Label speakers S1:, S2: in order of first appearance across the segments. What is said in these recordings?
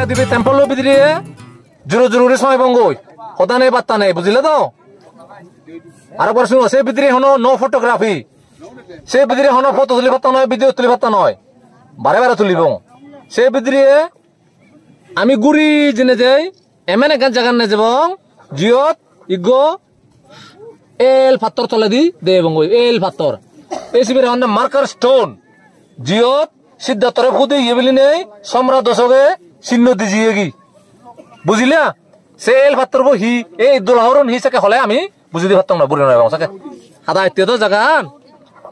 S1: Mayadevi temple ভিতরে জরুরি সময় বঙ্গই কথা নেই বার্তা নেই বুঝলে তো আর একবার শুনো সে ভিতরে হনো নো ফটোগ্রাফি সে ভিতরে হনো ফটো তুলি ভাতা নয় ভিডিও তুলি ভাতা নয় বারে বারে তুলিব সে ভিতরে আমি গুড়ি জেনে যাই এমন এক জায়গা নিয়ে যাব জিয়ত ইগো এল পাথর তলে দি দে বঙ্গই এল পাথর এই শিবিরে হন মার্কার স্টোন জিয়ত সিদ্ধার্থরে ফুদে ইয়ে বলি নেই সম্রাট দশকে চিহ্ন দিজিয়ে গি বুঝিলা সে এল পাথর হি এই দোলাহরণ হিসাকে হলে আমি বুঝি দি পারতাম না বুড়ি নয় বংশাকে সাদা ইত্যাদি জায়গান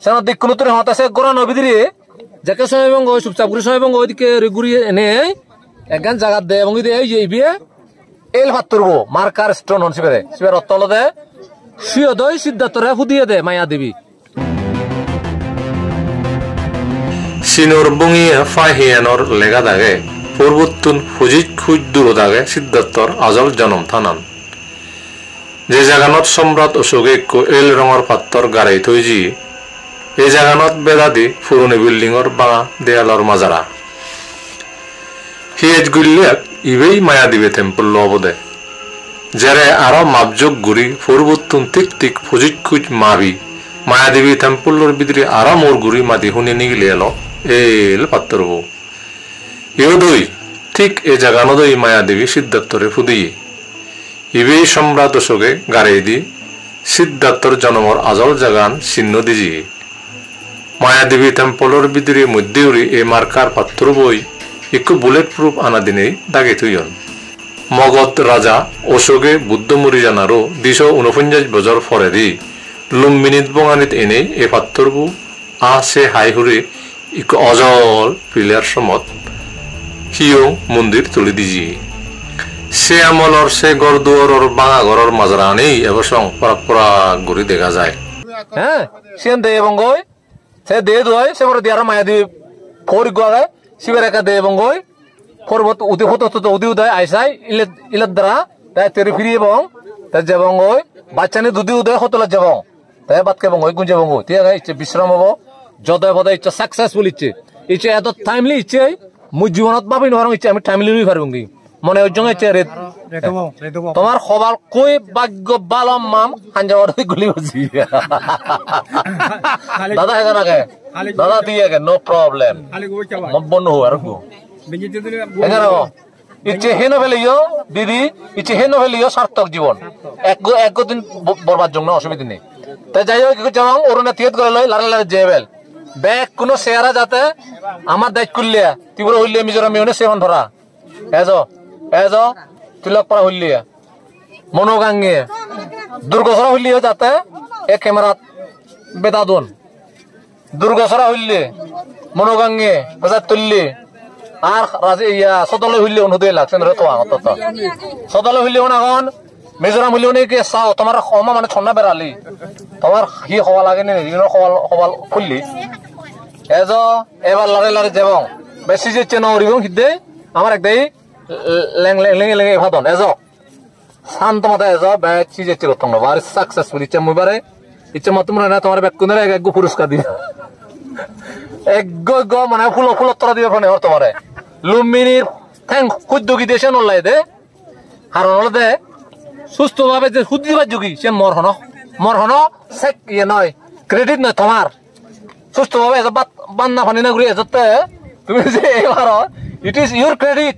S1: সেনা দিক কোনো তোর হতাশে গোড়া নবীদিরে যাকে সময় বঙ্গ চুপচাপ করে সময় বঙ্গ ওইদিকে ঘুরিয়ে এনে একগান জায়গা দে এবং এই বিয়ে এল পাথর মার্কার স্টোন হন শিবেরে শিবের অতল দে শুয়ে দই সিদ্ধার্থরে ফুদিয়ে দে মায়া দেবী
S2: সিনোর বঙিয়ে ফাহিয়ানোর লেগা দাগে পূর্বতুন ফুজিত খুঁজ দূর দাগে সিদ্ধার্থর আজল জন্ম থানান যে জাগানত সম্রাট অশোকে এল রঙর পাত্তর গাড়াই থইজি এই জাগানত বেদাদি পুরনি বিল্ডিংর বাঙা দেয়ালর মাজারা হিয়েজ গুলিয়াক ইবেই মায়া দিবে টেম্পল লবদে যারে আরো মাপযোগ গুড়ি পূর্বতুন তিক তিক ফুজিত খুঁজ মাবি মায়াদেবী টেম্পলর ভিতরে আরো মোর গুড়ি মাতি শুনি নিগিলে এলো এল পাত্তর বউ ইউদই ঠিক এ জাগানদই মায়াদেবী সিদ্ধার্থরে ফুদিয়ে ইবেই সম্রাট অশোকে গাড়াই দি সিদ্ধার্থর জন্মর আজল জাগান চিহ্ন দিজি মায়াদেবী টেম্পলর ভিতরে মধ্যে উড়ি এ মার্কার পাত্তর বই একটু বুলেট প্রুফ আনা দিনেই দাগে থইয়ন মগধ রাজা অশোকে বুদ্ধ মরি জানারও 249 বছর পরে দি লুম্বিনিত বঙানিত এনেই এ পাত্তর বউ সে হাই হুরে এক অজল পিলার সমত হিও মন্দির তুলে দিজি সে আমলর সে গড়দুয়ারর বাঙা ঘরের মাজরা নেই এবসং পরাক পরাক ঘুরি দেখা যায়
S1: হ্যাঁ সেন দে বঙ্গই সে দে দয় সে বড় দিয়ার মায়া দি ফোর গোয়া শিবের একা দে বঙ্গই পর্বত উদি হতো উদি উদয় আইসাই ইলের দ্বারা তাই তেরে ফিরিয়ে বং তাই যে বঙ্গই বাচ্চানি দুদি উদয় হতলা যাব তাই বাতকে বঙ্গই গুঞ্জে বঙ্গই ঠিক আছে ইচ্ছে বিশ্রাম হবো যদয় বদয় ইচ্ছে সাকসেসফুল ইচ্ছে এত টাইমলি ইচ্ছে মুই জীবনত ভাবি নরং ইচ্ছে আমি টাইমলি লই পারবো কি মনে ওই জন্য ইচ্ছে তোমার সবার কই ভাগ্য বালম মাম হাঞ্জাওয়ার গুলি বসি দাদা হেগা নাকে দাদা দিয়ে গে নো প্রবলেম মব্বন হো আর গো হেগা না ইচ্ছে হেন ফেলিও দিদি ইচ্ছে হেন ফেলিও সার্থক জীবন এক দিন বরবাদ জন্য অসুবিধা নেই তাই যাই হোক যাও অরুণা থিয়েত করে লই লারে লারে জেবেল ব্যাগ কোনো শেয়ারা যাতে আমার দায়িত্ব করলিয়া তীব্র হইলে মিজোরাম মিউনে সেবন ধরা এজ তিলক পারা হইলিয়া মনোগাঙ্গে দুর্গসরা হইলিও যাতে এ ক্যামেরাত বেদাদন দুর্গসরা হইলে মনোগাঙ্গে বাজার তুললি আর রাজে ইয়া সদলে হইলে অনুদয় লাগছে রে তো সদলে হইলে এখন মিজোরাম হইলে কে চাও তোমার ক্ষমা মানে ছন্না বেড়ালি তোমার হি হওয়া লাগে নি হওয়া খুললি এজ এবার লারে লারে যাব বেশি যে চেন উড়িব সিদ্ধে আমার একদাই লেঙে ভাদন এজ শান্ত মাথা এজ ব্যাগ চিজ ইচ্ছে করতাম না আর সাকসেসফুল ইচ্ছে মুবারে ইচ্ছে মত মনে না তোমার ব্যাগ কোন এক পুরস্কার দিবে এক মানে ফুল তোরা দিবে ফোনে তোমারে লুম্বিনীর থ্যাং খুদ্দুকি দেশে নলাই দে কারণ হলো দে সুস্থ ভাবে যে সুদ দিবার যোগী সে মর হন চেক ইয়ে নয় ক্রেডিট নয় তোমার সুস্থ ভাবে বান্না ফানি না ঘুরি এজতে তুমি যে এবার ইট ইজ ইউর ক্রেডিট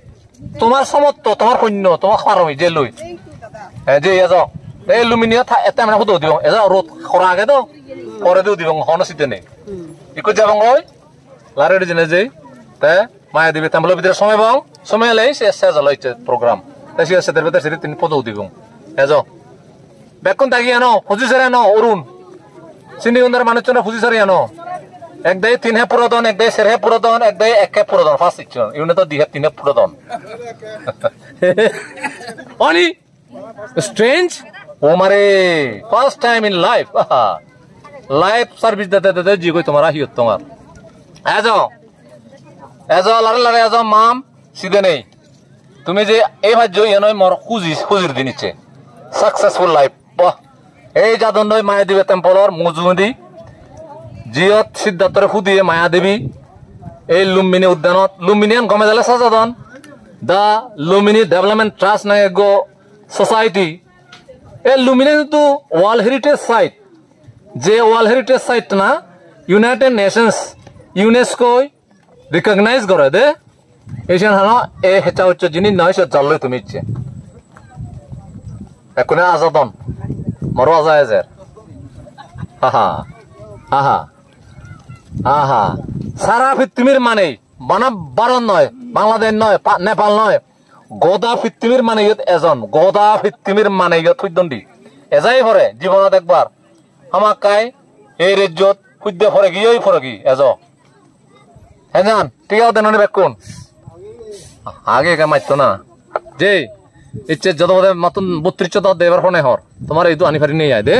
S1: তোমার সমর্থ তোমার সৈন্য তোমার পারমি যে লই যে এজ এই লুমিনিয়া এটা মানে সুদ দিব এজ রোদ খরা আগে তো পরে দিও দিব হন সিদ্ধে নেই ইকো যাব গই লারে জেনে যে তে মায়া দিবে তাম্বল ভিতরে সময় লাই সে শেষ হলো ইচ্ছে প্রোগ্রাম তাই সে সেদের ভিতরে সেটি তিনি পদও দিব এজ বেকুন তাকি আনো ফুজিসারে আনো অরুণ সিন্ডিগন্ধার মানুষজনের ফুজিসারে আনো একদাই 3 হে পুরাদন একদাই 4 হে পুরাদন একদাই 1 হে পুরাদন ফার্স্ট সেকশন ইউনে তো 2 হে 3 হে পুরাদন অনি স্ট্রেঞ্জ ও মারে first time in life life service দে জি কই তোমার আহিয়ত তোমার এজো লারে লারে এজো মাম সিধে নেই তুমি যে এই ভাই জই নয় মর খুজির দিন ইচ্ছে সাকসেসফুল লাইফ এই যাদন নয় মায়া দিবে টেম্পলর মজুমদি জিয়ত সিদ্ধার্থরে ফুদিয়ে মায়া দেবী এই লুম্বিনী উদ্যানত লুম্বিনিয়ান গমে যালে সাজাদন the Lumini Development Trust na ego society e Lumini tu World Heritage Site je World Heritage Site na United Nations UNESCO recognize করে দে এশিয়ান হানো এ হেটা হচ্ছে জিনিস নয় সে জানলে তুমি ইচ্ছে এখনে আজাদন মরো আজায় যার আহা আহা আহা সারা পৃথিবীর মানে বানা বারণ নয় বাংলাদেশ নয় নেপাল নয় গোদা পৃথিবীর মানে এজন গোদা পৃথিবীর মানে থুইদণ্ডি এজাই পরে জীবনত একবার আমাক কাই এই রাজ্যত খুদ্য পরে গিয়েই পরে কি এজ হ্যাঁ জান ঠিক আছে দেন বেকুন আগে কে মাইতো না যে ইচ্ছে যত মাতুন 32 দেবার ফোনে হর তোমার এই তো আনি ফারি নিয়ে আয় দে